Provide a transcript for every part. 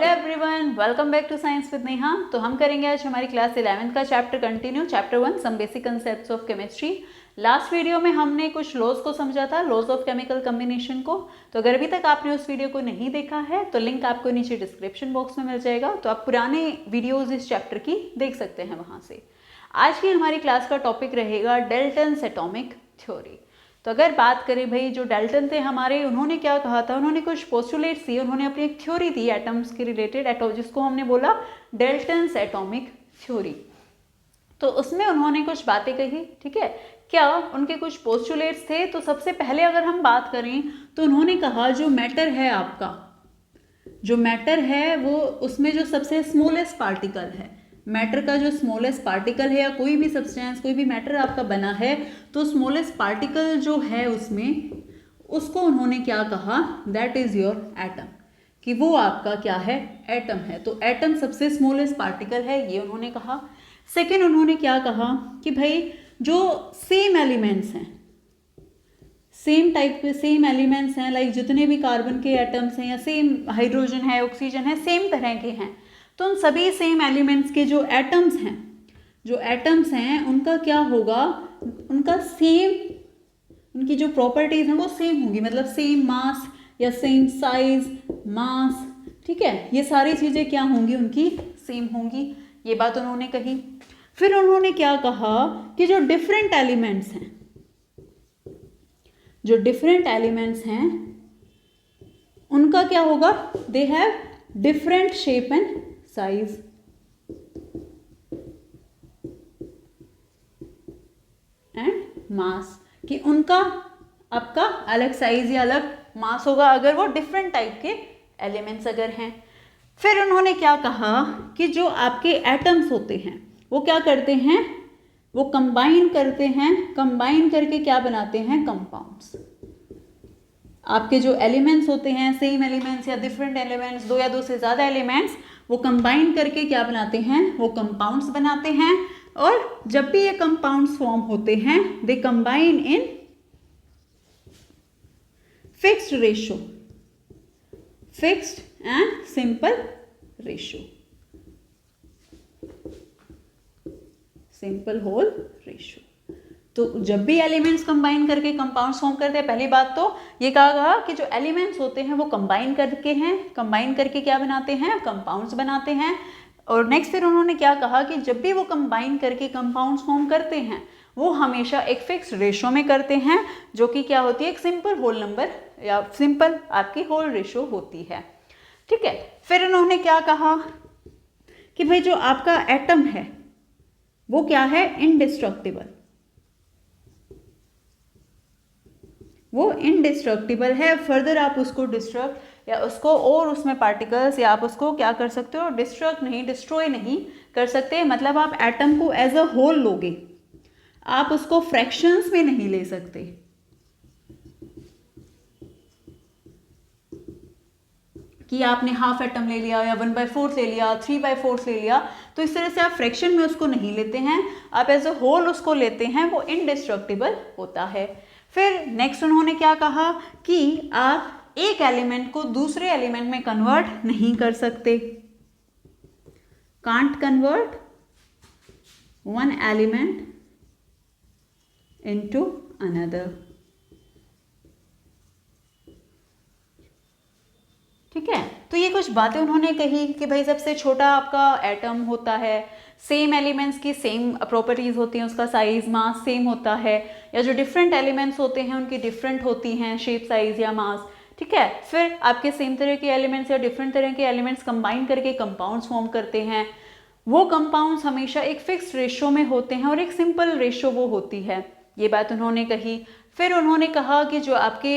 Hello everyone, welcome back to science with Neha. तो हम करेंगे आज हमारी क्लास 11th का chapter continue, chapter 1 some basic concepts of chemistry. Last video में हमने कुछ लॉज को समझा था, लॉज ऑफ केमिकल कम्बिनेशन को। तो अगर अभी तक आपने उस वीडियो को नहीं देखा है तो लिंक आपको नीचे डिस्क्रिप्शन बॉक्स में मिल जाएगा, तो आप पुराने वीडियोज इस चैप्टर की देख सकते हैं वहाँ से। आज की हमारी क्लास का टॉपिक रहेगा डाल्टन्स एटॉमिक थ्योरी। तो अगर बात करें भाई, जो डाल्टन थे हमारे, उन्होंने क्या कहा था, उन्होंने कुछ पोस्टुलेट्स दिए, उन्होंने अपनी एक थ्योरी दी एटम्स के रिलेटेड, जिसको हमने बोला डाल्टन्स एटॉमिक थ्योरी। तो उसमें उन्होंने कुछ बातें कही, ठीक है। क्या उनके कुछ पोस्टुलेट्स थे? तो सबसे पहले अगर हम बात करें तो उन्होंने कहा जो मैटर है आपका, जो मैटर है वो, उसमें जो सबसे स्मॉलेस्ट पार्टिकल है, मैटर का जो स्मॉलेस्ट पार्टिकल है या कोई भी सब्सटेंस, कोई भी मैटर आपका बना है, तो स्मॉलेस्ट पार्टिकल जो है उसमें, उसको उन्होंने क्या कहा, दैट इज योर एटम, कि वो आपका क्या है, एटम है। तो एटम सबसे स्मॉलेस्ट पार्टिकल है, ये उन्होंने कहा। सेकेंड उन्होंने क्या कहा कि भाई जो सेम एलिमेंट्स हैं, सेम टाइप के सेम एलिमेंट्स हैं, लाइक जितने भी कार्बन के एटम्स हैं या सेम हाइड्रोजन है, ऑक्सीजन है, सेम तरह के हैं, तो उन सभी सेम एलिमेंट्स के जो एटम्स हैं, उनका क्या होगा, उनका सेम, उनकी जो प्रॉपर्टीज हैं वो सेम होंगी, मतलब सेम मास या सेम साइज, मास, ठीक है, ये सारी चीज़ें क्या होंगी, उनकी सेम होंगी। ये बात उन्होंने कही। फिर उन्होंने क्या कहा कि जो डिफरेंट एलिमेंट्स हैं, जो डिफरेंट एलिमेंट्स हैं उनका क्या होगा, they have different shape and size and mass, कि उनका आपका अलग साइज या अलग मास होगा अगर वो डिफरेंट टाइप के एलिमेंट्स अगर हैं। फिर उन्होंने क्या कहा कि जो आपके एटम्स होते हैं वो क्या करते हैं, वो कंबाइन करते हैं, कंबाइन करके क्या बनाते हैं, कंपाउंड्स। आपके जो एलिमेंट्स होते हैं, सेम एलिमेंट्स या डिफरेंट एलिमेंट्स, दो या दो से ज़्यादा एलिमेंट्स, वो कंबाइन करके क्या बनाते हैं, वो कंपाउंड्स बनाते हैं। और जब भी ये कंपाउंड्स फॉर्म होते हैं, they combine in fixed ratio, fixed and simple ratio, simple whole ratio. तो जब भी एलिमेंट्स कंबाइन करके कंपाउंड्स फॉर्म करते हैं, पहली बात तो ये कहा कि जो एलिमेंट्स होते हैं वो कंबाइन करके हैं, कंबाइन करके क्या बनाते हैं, कंपाउंड्स बनाते हैं। और नेक्स्ट फिर उन्होंने क्या कहा कि जब भी वो कंबाइन करके कंपाउंड्स फॉर्म करते हैं, वो हमेशा एक फिक्स रेशो में करते हैं, जो कि क्या होती है, एक सिंपल होल नंबर या सिंपल आपकी होल रेशो होती है, ठीक है। फिर उन्होंने क्या कहा कि भाई जो आपका एटम है वो क्या है, इनडिस्ट्रक्टिबल, वो इनडिस्ट्रक्टिबल है। फर्दर आप उसको डिस्ट्रक्ट या उसको और उसमें पार्टिकल्स या आप उसको क्या कर सकते हो, डिस्ट्रक्ट नहीं, डिस्ट्रॉय नहीं कर सकते। मतलब आप एटम को एज अ होल लोगे, आप उसको फ्रैक्शंस में नहीं ले सकते, कि आपने हाफ एटम ले लिया या 1/4 ले लिया, 3/4 ले लिया, तो इस तरह से आप फ्रैक्शन में उसको नहीं लेते हैं, आप एज अ होल उसको लेते हैं, वो इनडिस्ट्रक्टिबल होता है। फिर नेक्स्ट उन्होंने क्या कहा कि आप एक एलिमेंट को दूसरे एलिमेंट में कन्वर्ट नहीं कर सकते, can't convert one element into another, ठीक है। तो ये कुछ बातें उन्होंने कही कि भाई सबसे छोटा आपका एटम होता है, सेम एलिमेंट्स की सेम प्रॉपर्टीज होती हैं, उसका साइज मास सेम होता है, या जो डिफरेंट एलिमेंट्स होते हैं उनकी डिफरेंट होती हैं शेप, साइज या मास, ठीक है। फिर आपके सेम तरह के एलिमेंट्स या डिफरेंट तरह के एलिमेंट्स कंबाइन करके कंपाउंड्स फॉर्म करते हैं, वो कंपाउंड्स हमेशा एक फिक्स्ड रेशो में होते हैं और एक सिंपल रेशो वो होती है, ये बात उन्होंने कही। फिर उन्होंने कहा कि जो आपके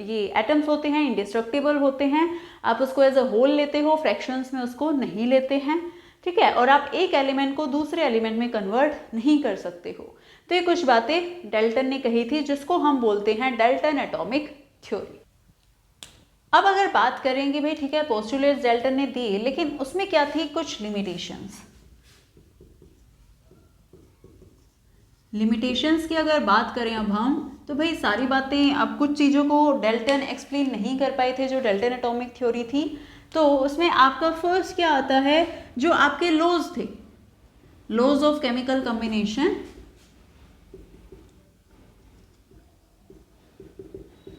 ये एटम्स होते हैं इंडिस्ट्रक्टिबल होते हैं, आप उसको एज अ होल लेते हो, फ्रैक्शंस में उसको नहीं लेते हैं, ठीक है, और आप एक एलिमेंट को दूसरे एलिमेंट में कन्वर्ट नहीं कर सकते हो। तो ये कुछ बातें डाल्टन ने कही थी, जिसको हम बोलते हैं डाल्टन एटॉमिक थ्योरी। अब अगर बात करेंगे भाई, ठीक है, पोस्टुलेट्स डाल्टन ने दिए, लेकिन उसमें क्या थी, कुछ लिमिटेशंस। लिमिटेशंस की अगर बात करें अब हम, तो भाई सारी बातें, अब कुछ चीज़ों को डाल्टन एक्सप्लेन नहीं कर पाए थे, जो डाल्टन एटॉमिक थ्योरी थी, तो उसमें आपका फर्स्ट क्या आता है, जो आपके लॉज थे, लॉज ऑफ केमिकल कॉम्बिनेशन,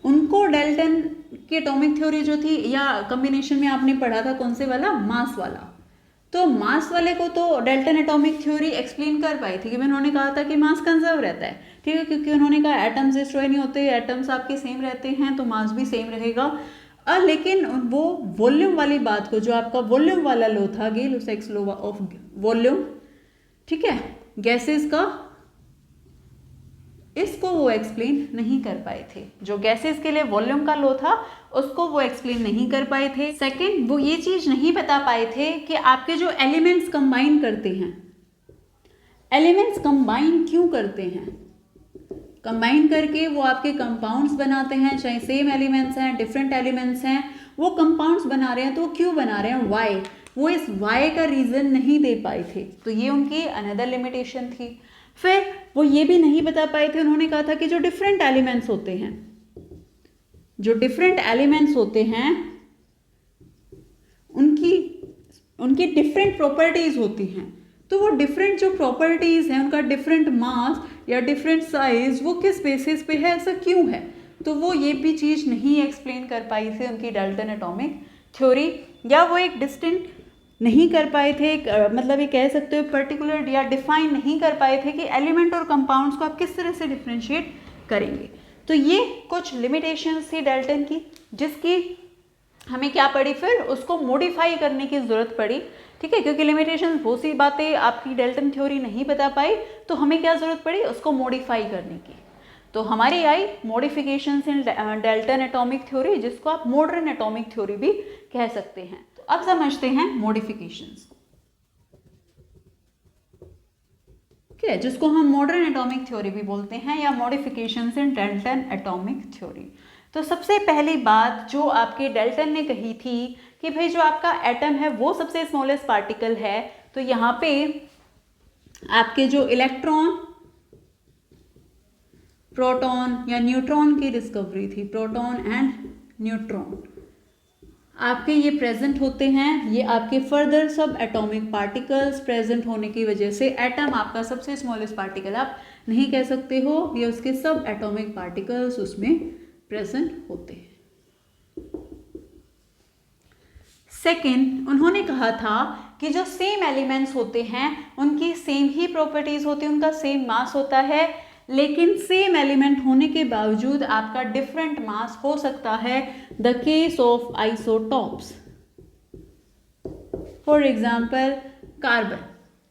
उनको डाल्टन की एटॉमिक थ्योरी जो थी, या कॉम्बिनेशन में आपने पढ़ा था कौन से वाला, मास वाला, तो मास वाले को तो डाल्टन एटॉमिक थ्योरी एक्सप्लेन कर पाई थी कि उन्होंने कहा था कि मास कंजर्व रहता है, ठीक है, क्योंकि उन्होंने कहा एटम्स डिस्ट्रॉय नहीं होते, एटम्स आपके सेम रहते हैं, तो मास भी सेम रहेगा। लेकिन वो वॉल्यूम वाली बात को, जो आपका वॉल्यूम वाला लो था, गे-लुसाक्स लॉ ऑफ वॉल्यूम, ठीक है, गैसेस का, इसको वो एक्सप्लेन नहीं कर पाए थे। जो गैसेस के लिए वॉल्यूम का लो था उसको वो एक्सप्लेन नहीं कर पाए थे। सेकंड, वो ये चीज नहीं बता पाए थे कि आपके जो एलिमेंट्स कंबाइन करते हैं, एलिमेंट्स कंबाइन क्यों करते हैं, कंबाइन करके वो आपके कंपाउंड्स बनाते हैं, चाहे सेम एलिमेंट्स हैं, डिफरेंट एलिमेंट्स हैं, वो कंपाउंड्स बना रहे हैं, तो वो क्यों बना रहे हैं, वाई, वो इस वाई का रीजन नहीं दे पाए थे, तो ये उनकी अनदर लिमिटेशन थी। फिर वो ये भी नहीं बता पाए थे, उन्होंने कहा था कि जो डिफरेंट एलिमेंट्स होते हैं, जो डिफरेंट एलिमेंट्स होते हैं उनकी डिफरेंट प्रॉपर्टीज होती हैं, तो वो डिफरेंट जो प्रॉपर्टीज हैं, उनका डिफरेंट मास या डिफरेंट साइज, वो किस बेसिस पे है, ऐसा क्यों है, तो वो ये भी चीज़ नहीं एक्सप्लेन कर पाई थी उनकी डाल्टन एटॉमिक थ्योरी, या वो एक डिस्टिंक्ट नहीं कर पाए थे, मतलब ये कह सकते हो पर्टिकुलर या डिफाइन नहीं कर पाए थे कि एलिमेंट और कंपाउंड्स को आप किस तरह से डिफ्रेंशिएट करेंगे। तो ये कुछ लिमिटेशंस थी डाल्टन की, जिसकी हमें क्या पड़ी, फिर उसको मॉडिफाई करने की ज़रूरत पड़ी, ठीक है, क्योंकि लिमिटेशंस बहुत सी बातें आपकी डाल्टन थ्योरी नहीं बता पाई, तो हमें क्या ज़रूरत पड़ी, उसको मॉडिफाई करने की। तो हमारी आई मॉडिफिकेशंस इन डाल्टन एटॉमिक थ्योरी, जिसको आप मॉडर्न एटॉमिक थ्योरी भी कह सकते हैं। तो अब समझते हैं मॉडिफिकेशंस, ठीक है, जिसको हम मॉडर्न एटॉमिक थ्योरी भी बोलते हैं, या मॉडिफिकेशंस इन डाल्टन एटॉमिक थ्योरी। तो सबसे पहली बात जो आपके डाल्टन ने कही थी कि भाई जो आपका एटम है वो सबसे स्मॉलेस्ट पार्टिकल है, तो यहाँ पे आपके जो इलेक्ट्रॉन, प्रोटॉन या न्यूट्रॉन की डिस्कवरी थी, प्रोटॉन एंड न्यूट्रॉन आपके ये प्रेजेंट होते हैं, ये आपके फर्दर सब एटॉमिक पार्टिकल्स प्रेजेंट होने की वजह से एटम आपका सबसे स्मॉलेस्ट पार्टिकल आप नहीं कह सकते हो, ये उसके सब एटॉमिक पार्टिकल्स उसमें प्रेजेंट होते हैं। सेकेंड, उन्होंने कहा था कि जो सेम एलिमेंट्स होते हैं उनकी सेम ही प्रॉपर्टीज होती है, उनका सेम मास होता है, लेकिन सेम एलिमेंट होने के बावजूद आपका डिफरेंट मास हो सकता है। The case of isotopes, for example carbon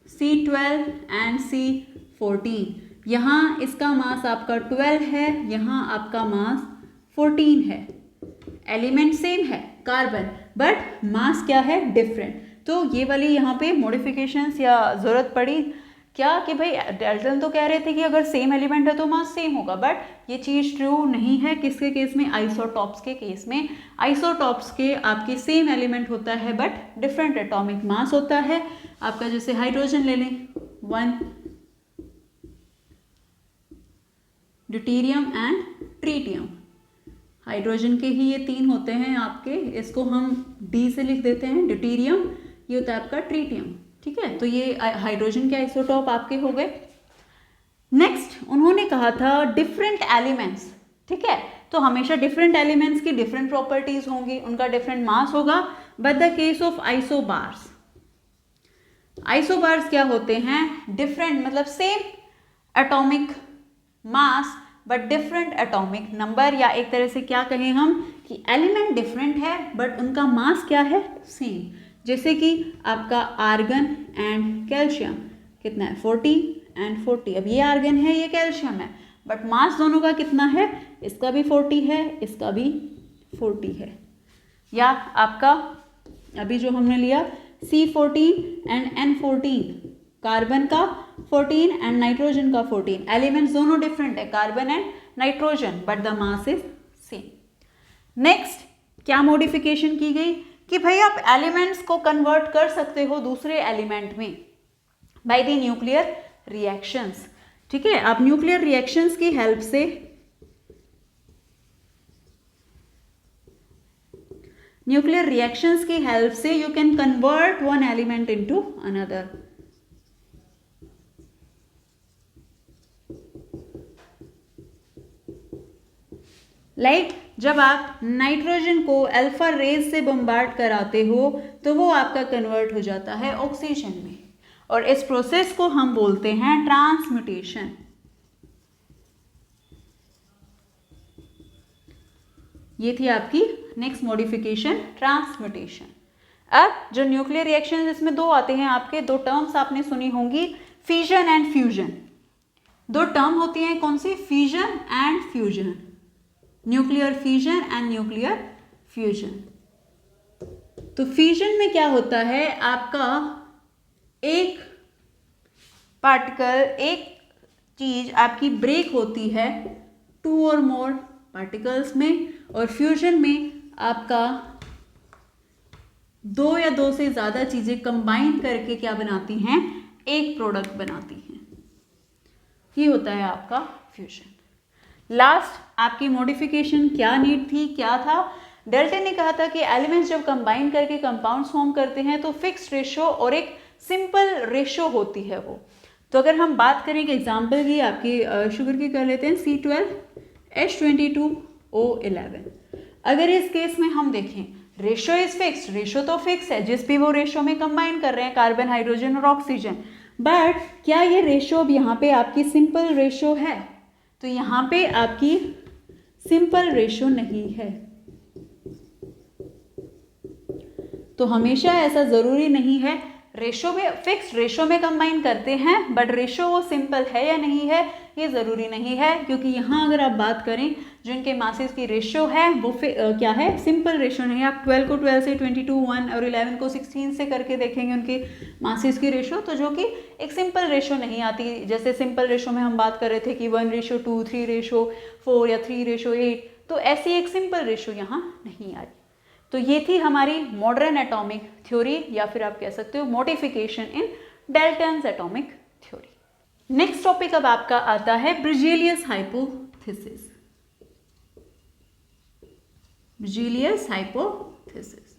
C12 and C14, यहाँ इसका मास आपका 12 है, यहाँ आपका मास 14 है, एलिमेंट सेम है कार्बन, बट मास क्या है, डिफरेंट। तो ये वाली यहाँ पे मॉडिफिकेशंस या ज़रूरत पड़ी क्या कि भाई डाल्टन तो कह रहे थे कि अगर सेम एलिमेंट है तो मास सेम होगा, बट ये चीज़ ट्रू नहीं है। किसके केस में, आइसोटॉप्स के केस में। आइसोटॉप्स के आपके सेम एलिमेंट होता है बट डिफरेंट एटॉमिक मास होता है। आपका जैसे हाइड्रोजन ले लें, 1, ड्यूटेरियम एंड ट्रीटियम, हाइड्रोजन के ही ये 3 होते हैं आपके, इसको हम D से लिख देते हैं, ड्यूटेरियम, ये होता है आपका ट्रीटियम, ठीक है। तो ये हाइड्रोजन के आइसोटॉप आपके हो गए। नेक्स्ट उन्होंने कहा था डिफरेंट एलिमेंट्स, ठीक है, तो हमेशा डिफरेंट एलिमेंट्स की डिफरेंट प्रॉपर्टीज होंगी, उनका डिफरेंट मास होगा। But the case of isobars, isobars क्या होते हैं, डिफरेंट मतलब same atomic mass but different atomic number, या एक तरह से क्या कहें हम कि एलिमेंट डिफरेंट है बट उनका मास क्या है, सेम। जैसे कि आपका आर्गन एंड कैल्शियम कितना है, 40 एंड 40। अब ये आर्गन है, ये कैल्शियम है, बट मास दोनों का कितना है, इसका भी 40 है, इसका भी 40 है। या आपका अभी जो हमने लिया C14 एंड N14, कार्बन का 14 एंड नाइट्रोजन का 14, एलिमेंट्स दोनों डिफरेंट है, carbon and nitrogen, but the mass is same. Next क्या मॉडिफिकेशन की गई कि भाई आप एलिमेंट्स को कन्वर्ट कर सकते हो दूसरे एलिमेंट में बाय द न्यूक्लियर रिएक्शंस, ठीक है। आप न्यूक्लियर रिएक्शंस की हेल्प से न्यूक्लियर रिएक्शंस की हेल्प से you can convert one element into another. जब आप नाइट्रोजन को अल्फा रेज से बम्बार्ड कराते हो तो वो आपका कन्वर्ट हो जाता है ऑक्सीजन में, और इस प्रोसेस को हम बोलते हैं ट्रांसम्यूटेशन। ये थी आपकी नेक्स्ट मॉडिफिकेशन, ट्रांसम्यूटेशन। अब जो न्यूक्लियर रिएक्शन, इसमें दो आते हैं आपके, दो टर्म्स आपने सुनी होंगी, फिजन एंड फ्यूजन। दो टर्म होती हैं कौन सी, fission and fusion, nuclear fission and nuclear fusion. तो फिजन में क्या होता है, आपका एक पार्टिकल, एक चीज आपकी ब्रेक होती है टू और मोर पार्टिकल्स में, और फ्यूजन में आपका दो या दो से ज़्यादा चीज़ें कंबाइन करके क्या बनाती हैं, एक प्रोडक्ट बनाती हैं। ये होता है आपका फ्यूजन। लास्ट आपकी मॉडिफिकेशन क्या नीड थी, क्या था, डाल्टन ने कहा था कि एलिमेंट्स जब कंबाइन करके कंपाउंड्स फॉर्म करते हैं तो फिक्स्ड रेशो और एक सिंपल रेशो होती है वो। तो अगर हम बात करें कि एग्जाम्पल की आपकी शुगर की कर लेते हैं, C12H22O11। अगर इस केस में हम देखें, रेशो इज फिक्स्ड, रेशो तो फिक्स है जिस भी वो रेशो में कंबाइन कर रहे हैं कार्बन, हाइड्रोजन और ऑक्सीजन, बट क्या ये रेशो अब यहाँ पे आपकी सिंपल रेशो है, तो यहाँ पे आपकी सिंपल रेशो नहीं है। तो हमेशा ऐसा ज़रूरी नहीं है, रेशो में फिक्स्ड रेशो में कंबाइन करते हैं बट रेशो वो सिंपल है या नहीं है ये ज़रूरी नहीं है, क्योंकि यहाँ अगर आप बात करें जिनके मासेस की रेशो है वो क्या है, सिंपल रेशो नहीं है। आप 12 को 12 से, 22 1 और 11 को 16 से करके देखेंगे उनके मासेस की रेशो, तो जो कि एक सिंपल रेशो नहीं आती। जैसे सिंपल रेशो में हम बात कर रहे थे कि 1:2, 3:4 या 3:8, तो ऐसी एक सिंपल रेशो यहाँ नहीं आई। तो ये थी हमारी मॉडर्न एटॉमिक थ्योरी, या फिर आप कह सकते हो modification in Dalton's atomic theory. Next topic अब आपका आता है ब्रिजेलियस हाइपोथेसिस। ब्रिजेलियस हाइपोथेसिस।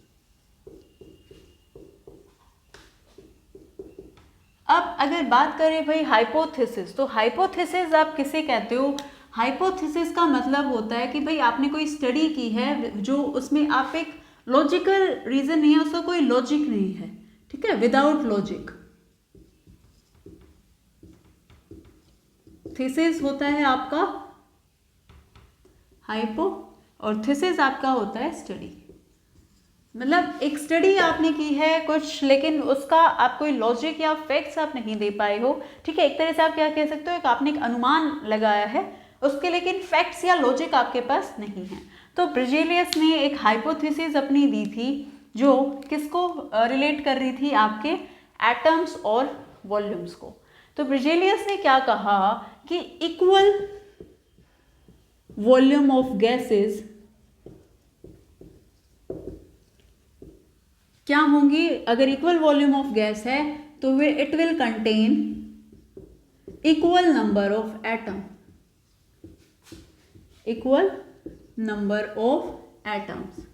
अब अगर बात करें भाई हाइपोथेसिस, तो हाइपोथेसिस आप किसे कहते हो, हाइपोथेसिस का मतलब होता है कि भाई आपने कोई स्टडी की है जो उसमें आप एक लॉजिकल रीजन नहीं है, उसका कोई लॉजिक नहीं है, ठीक है, विदाउट लॉजिक। थीसिस होता है आपका हाइपो, और थीसिस आपका होता है स्टडी। मतलब एक स्टडी आपने की है कुछ, लेकिन उसका आप कोई लॉजिक या फैक्ट्स आप नहीं दे पाए हो, ठीक है, एक तरह से आप क्या कह सकते हो, एक आपने एक अनुमान लगाया है उसके, लेकिन फैक्ट्स या लॉजिक आपके पास नहीं है। तो ब्रिजेलियस ने एक हाइपोथेसिस अपनी दी थी जो किसको रिलेट कर रही थी, आपके एटम्स और वॉल्यूम्स को। तो ब्रिजेलियस ने क्या कहा कि इक्वल वॉल्यूम ऑफ गैसेस क्या होंगी, अगर इक्वल वॉल्यूम ऑफ गैस है तो it will contain equal number of atom, equal number of atoms.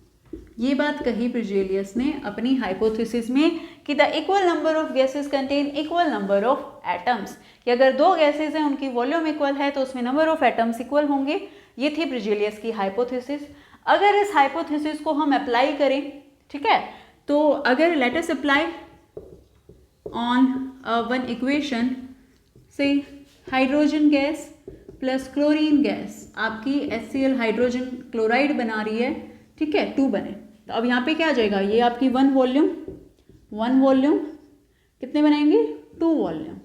ये बात कही ब्रिजेलियस ने अपनी हाइपोथेसिस में कि the equal number of gases contain equal number of atoms, कि अगर दो गैसेस हैं उनकी वॉल्यूम इक्वल है तो उसमें नंबर ऑफ एटम्स इक्वल होंगे। ये थी ब्रिजेलियस की हाइपोथेसिस। अगर इस हाइपोथेसिस को हम अप्लाई करें, ठीक है, तो अगर let us apply on one equation से hydrogen gas plus chlorine gas आपकी HCl हाइड्रोजन क्लोराइड बना रही है, ठीक है, 2 बने। तो अब यहाँ पे क्या आ जाएगा, ये आपकी 1 वॉल्यूम कितने बनाएंगे, 2 वॉल्यूम।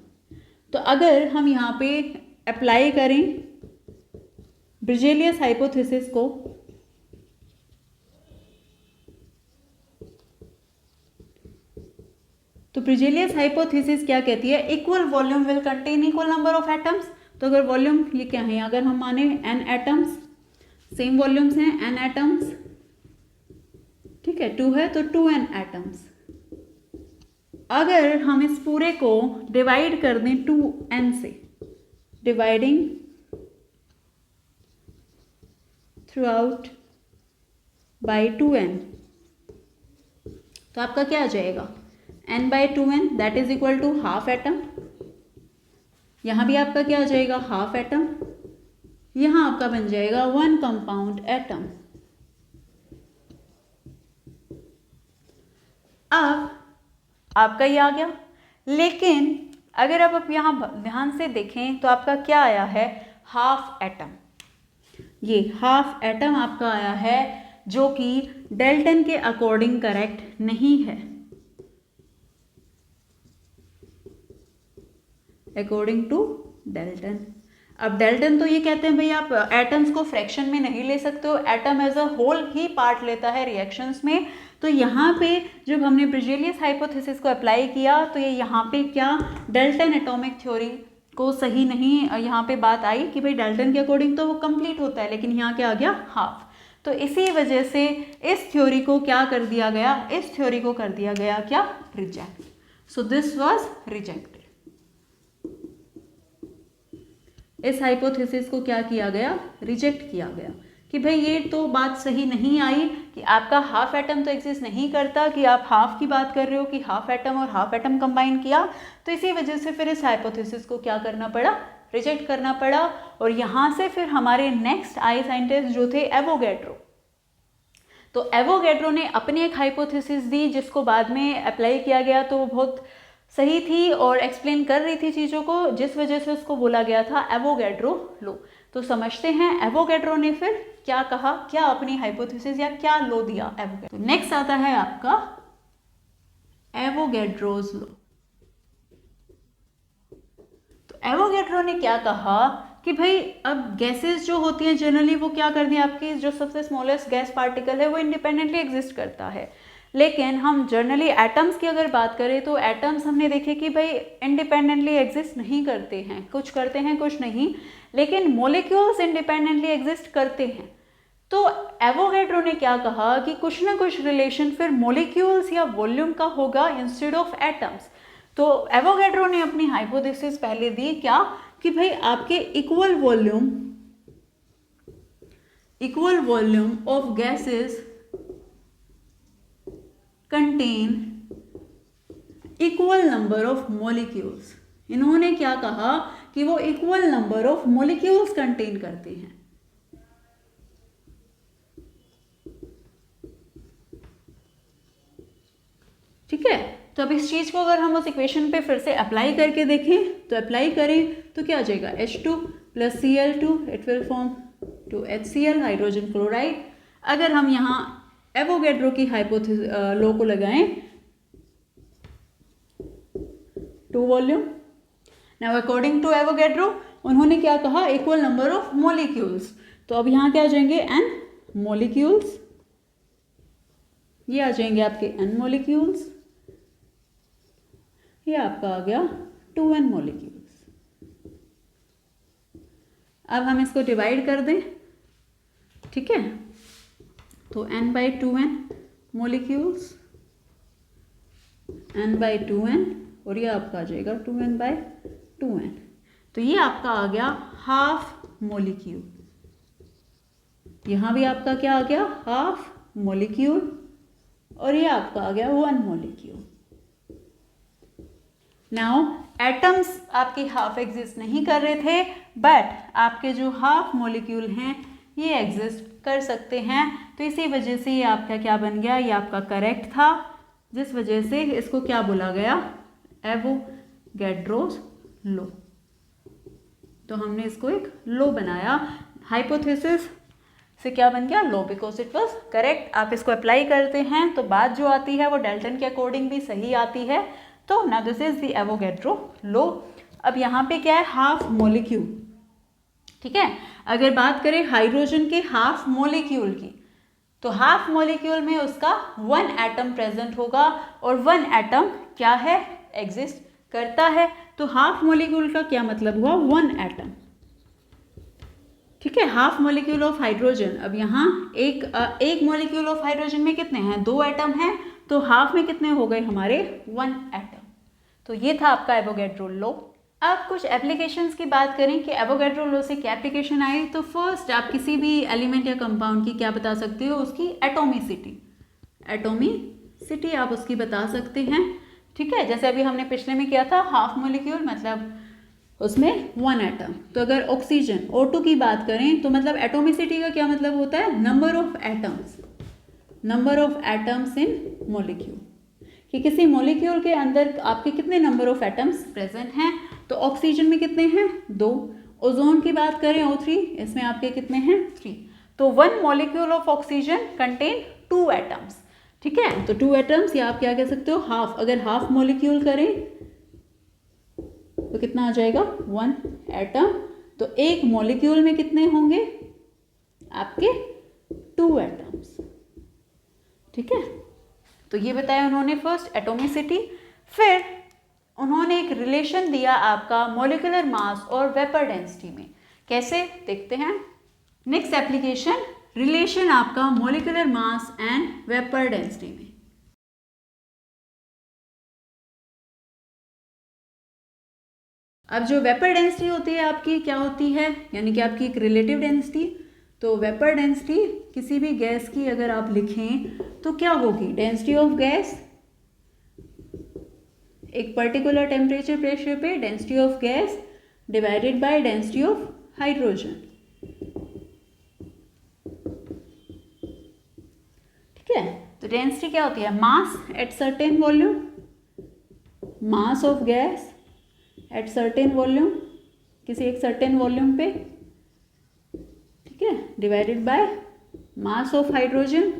तो अगर हम यहाँ पे अप्लाई करें ब्रिजेलियस हाइपोथेसिस को, तो ब्रिजेलियस हाइपोथेसिस क्या कहती है, equal volume will contain equal number of atoms. तो अगर वॉल्यूम ये क्या है, अगर हम माने n एटम्स, सेम वॉल्यूम्स हैं n एटम्स, ठीक है, 2 है तो 2n एटम्स। अगर हम इस पूरे को डिवाइड कर दें 2n से, dividing through out by 2n, तो आपका क्या आ जाएगा n/2n that is equal to half atom. यहाँ भी आपका क्या आ जाएगा हाफ एटम, यहाँ आपका बन जाएगा 1 कंपाउंड एटम। अब आपका ये आ गया, लेकिन अगर आप यहाँ ध्यान से देखें तो आपका क्या आया है हाफ एटम। ये हाफ एटम आपका आया है जो कि डेल्टन के अकॉर्डिंग करेक्ट नहीं है, अकॉर्डिंग टू डेल्टन। अब डेल्टन तो ये कहते हैं भाई आप एटम्स को फ्रैक्शन में नहीं ले सकते हो, एटम एज अ होल ही पार्ट लेता है रिएक्शंस में। तो यहाँ पे जब हमने ब्रिजेलियस हाइपोथेसिस को अप्लाई किया तो ये यहाँ पे क्या डेल्टन एटॉमिक थ्योरी को सही नहीं यहाँ पे बात आई कि भाई डेल्टन के अकॉर्डिंग तो वो कंप्लीट होता है, लेकिन यहाँ क्या आ गया हाफ। तो इसी वजह से इस थ्योरी को क्या कर दिया गया, इस थ्योरी को कर दिया गया क्या reject. So this was rejected. इस हाइपोथेसिस को क्या किया गया रिजेक्ट किया गया कि भाई ये तो बात सही नहीं आई कि आपका हाफ एटम तो एग्जिस्ट नहीं करता, कि आप हाफ की बात कर रहे हो कि हाफ एटम और हाफ एटम कंबाइन किया। तो इसी वजह से फिर इस हाइपोथेसिस को क्या करना पड़ा रिजेक्ट करना पड़ा। और यहाँ से फिर हमारे नेक्स्ट आए साइंटिस्ट जो थे एवोगैड्रो। तो एवोगैड्रो ने अपनी एक हाइपोथेसिस दी जिसको बाद में अप्लाई किया गया, तो वो बहुत सही थी और एक्सप्लेन कर रही थी चीज़ों को, जिस वजह से उसको बोला गया था एवोगैड्रो लॉ। तो समझते हैं एवोगैड्रो ने फिर क्या कहा, क्या अपनी हाइपोथेसिस या क्या लॉ दिया एवोगैड्रो। तो नेक्स्ट आता है आपका एवोगैड्रोज लॉ। तो एवोगैड्रो ने क्या कहा कि भाई अब गैसेस जो होती हैं जनरली वो क्या करती हैं, आपकी जो सबसे स्मॉलेस्ट गैस पार्टिकल है वो इंडिपेंडेंटली एग्जिस्ट करता है। लेकिन हम जनरली एटम्स की अगर बात करें तो एटम्स हमने देखे कि भाई इंडिपेंडेंटली एग्जिस्ट नहीं करते हैं, कुछ करते हैं कुछ नहीं, लेकिन मॉलिक्यूल्स इंडिपेंडेंटली एग्जिस्ट करते हैं। तो एवोगैड्रो ने क्या कहा कि कुछ ना कुछ रिलेशन फिर मॉलिक्यूल्स या वॉल्यूम का होगा इंस्टेड ऑफ एटम्स। तो एवोगैड्रो ने अपनी हाइपोथेसिस पहले दी क्या कि भाई आपके equal volume of gases contain equal number of molecules। इन्होंने क्या कहा कि वो equal number of molecules contain करते हैं। ठीक है, तो अब इस चीज को अगर हम उस इक्वेशन पे फिर से अप्लाई करके देखें तो अप्लाई करें तो क्या आ जाएगा H2 + Cl2 it will form 2HCl hydrogen chloride. अगर हम यहाँ एवोगैड्रो की हाइपोथेसिस लॉ को लगाएं 2 volume. Now according to Avogadro उन्होंने क्या कहा इक्वल नंबर ऑफ मॉलिक्यूल्स। तो अब यहाँ क्या आ जाएंगे n मॉलिक्यूल्स, ये आ जाएंगे आपके n मॉलिक्यूल्स, ये आपका आ गया 2n मॉलिक्यूल्स। अब हम इसको डिवाइड कर दें, ठीक है, तो n/2n मॉलिक्यूल्स, n/2n और ये आपका आ जाएगा 2n/2n। तो ये आपका आ गया हाफ मॉलिक्यूल, यहाँ भी आपका क्या आ गया हाफ मॉलिक्यूल और ये आपका आ गया 1 मॉलिक्यूल। नाउ एटम्स आपके हाफ एग्जिस्ट नहीं कर रहे थे, बट आपके जो हाफ मॉलिक्यूल हैं ये एग्जिस्ट कर सकते हैं। तो इसी वजह से ये आपका क्या बन गया, ये आपका करेक्ट था, जिस वजह से इसको क्या बोला गया एवोगैड्रोस लॉ। तो हमने इसको एक लॉ बनाया, हाइपोथेसिस से क्या बन गया law, because it was correct. आप इसको अप्लाई करते हैं तो बात जो आती है वो डेल्टन के अकॉर्डिंग भी सही आती है। तो now this is the Avogadro law. अब यहाँ पे क्या है हाफ मॉलिक्यूल, ठीक है। अगर बात करें हाइड्रोजन के हाफ मॉलिक्यूल की, तो हाफ मॉलिक्यूल में उसका 1 एटम प्रेजेंट होगा और 1 एटम क्या है एग्जिस्ट करता है। तो हाफ मॉलिक्यूल का क्या मतलब हुआ 1 एटम, ठीक है। हाफ मॉलिक्यूल ऑफ हाइड्रोजन, अब यहाँ एक मॉलिक्यूल ऑफ हाइड्रोजन में कितने हैं 2 एटम हैं, तो हाफ में कितने हो गए हमारे 1 एटम। तो ये था आपका एवोगैड्रो लॉ। अब कुछ एप्लीकेशंस की बात करें कि एवोगैड्रो लॉ से क्या एप्लीकेशन आई, तो फर्स्ट आप किसी भी एलिमेंट या कंपाउंड की क्या बता सकते हो उसकी एटोमिसिटी सिटी आप उसकी बता सकते हैं। ठीक है, जैसे अभी हमने पिछले में किया था हाफ मोलिक्यूल, मतलब उसमें 1 एटम। तो अगर ऑक्सीजन O2 की बात करें तो मतलब एटोमिसिटी का क्या मतलब होता है, number of atoms, number of atoms in molecule, कि किसी मोलिक्यूल के अंदर आपके कितने नंबर ऑफ एटम्स प्रेजेंट हैं। तो ऑक्सीजन में कितने हैं, 2। ओजोन की बात करें O3, इसमें आपके कितने हैं, 3। तो 1 molecule of oxygen contain 2 atoms. ठीक है, तो 2 एटम्स, या आप क्या कह सकते हो हाफ, अगर हाफ मॉलिक्यूल करें तो कितना आ जाएगा, 1 एटम। तो एक मॉलिक्यूल में कितने होंगे आपके, 2 एटम्स। ठीक है, तो ये बताया उन्होंने फर्स्ट एटोमिसिटी। फिर उन्होंने एक रिलेशन दिया आपका मॉलिक्यूलर मास और वेपर डेंसिटी में। कैसे, देखते हैं। नेक्स्ट एप्लीकेशन, रिलेशन आपका molecular mass and vapour density में। अब जो वेपर डेंसिटी होती है आपकी क्या होती है, यानी कि आपकी एक रिलेटिव डेंसिटी। तो वेपर डेंसिटी किसी भी गैस की अगर आप लिखें तो क्या होगी, डेंसिटी ऑफ गैस, एक पर्टिकुलर टेम्परेचर प्रेशर पे density of gas divided by density of hydrogen. ठीक है, तो डेंसिटी क्या होती है, mass at certain volume, mass of gas at certain volume, किसी एक सर्टेन वॉल्यूम पे, ठीक है, divided by mass of hydrogen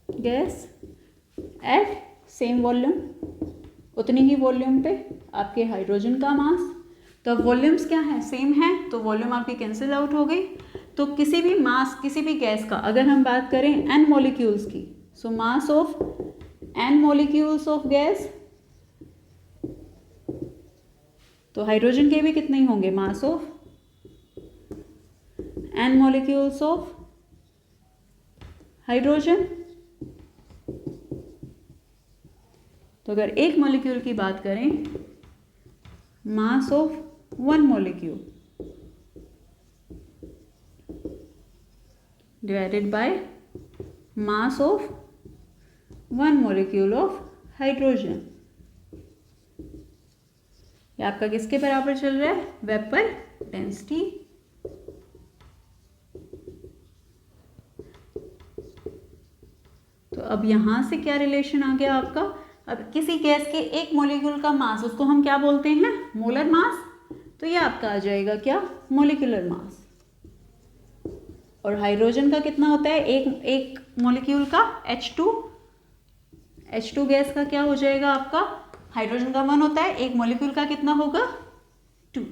gas at same volume, उतनी ही वॉल्यूम पे आपके हाइड्रोजन का मास। तो अब वॉल्यूम्स क्या है, सेम है, तो वॉल्यूम आपकी कैंसिल आउट हो गई। तो किसी भी मास, किसी भी गैस का अगर हम बात करें n मॉलिक्यूल्स की, so mass of n molecules of gas, तो हाइड्रोजन के भी कितने ही होंगे, mass of n molecules of hydrogen. तो अगर एक मॉलिक्यूल की बात करें, mass of 1 molecule divided by mass of 1 molecule of hydrogen. ये आपका किसके बराबर चल रहा है, वेपर डेंसिटी। तो अब यहां से क्या रिलेशन आ गया आपका, अब किसी गैस के एक मॉलिक्यूल का मास, उसको हम क्या बोलते हैं, मोलर मास। तो ये आपका आ जाएगा क्या, मॉलिक्यूलर मास। और हाइड्रोजन का कितना होता है, एक मॉलिक्यूल का H2 गैस का क्या हो जाएगा आपका, हाइड्रोजन का 1 होता है, एक मॉलिक्यूल का कितना होगा, 2।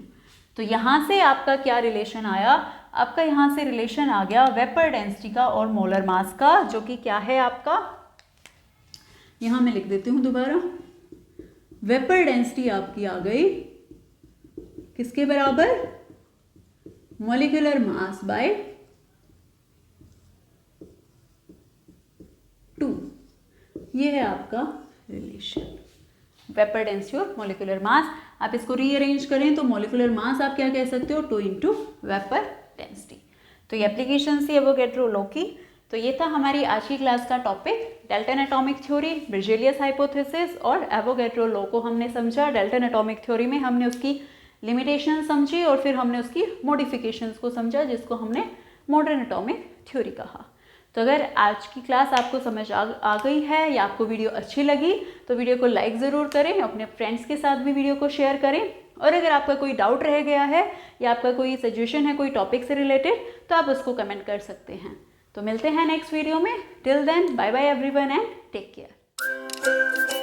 तो यहाँ से आपका क्या रिलेशन आया, आपका यहाँ से रिलेशन आ गया वेपर डेंसिटी का और मोलर मास का, जो कि क्या है आपका, यहाँ मैं लिख देती हूँ दोबारा। वेपर डेंसिटी आपकी आ गई किसके बराबर, मॉलिक्यूलर मास बाय 2। ये है आपका रिलेशन, वेपर डेंसिटी और मॉलिक्यूलर मास। आप इसको रीअरेंज करें तो मॉलिक्यूलर मास आप क्या कह सकते हो, 2 इंटू वेपर डेंसिटी। तो ये एप्लीकेशन थी एवोगैड्रो लॉ की। तो ये था हमारी आज की क्लास का टॉपिक, डाल्टन एटॉमिक थ्योरी, बेrzelius हाइपोथेसिस और एवोगैड्रो लॉ को हमने समझा। डाल्टन एटॉमिक थ्योरी में हमने उसकी लिमिटेशन समझी और फिर हमने उसकी मॉडिफिकेशंस को समझा, जिसको हमने मॉडर्न एटॉमिक थ्योरी कहा। तो अगर आज की क्लास आपको समझ आ गई है या आपको वीडियो अच्छी लगी तो वीडियो को लाइक ज़रूर करें, अपने फ्रेंड्स के साथ भी वीडियो को शेयर करें। और अगर आपका कोई डाउट रह गया है या आपका कोई सजेशन है कोई टॉपिक से रिलेटेड, तो आप उसको कमेंट कर सकते हैं। तो मिलते हैं नेक्स्ट वीडियो में। Till then bye bye everyone and take care.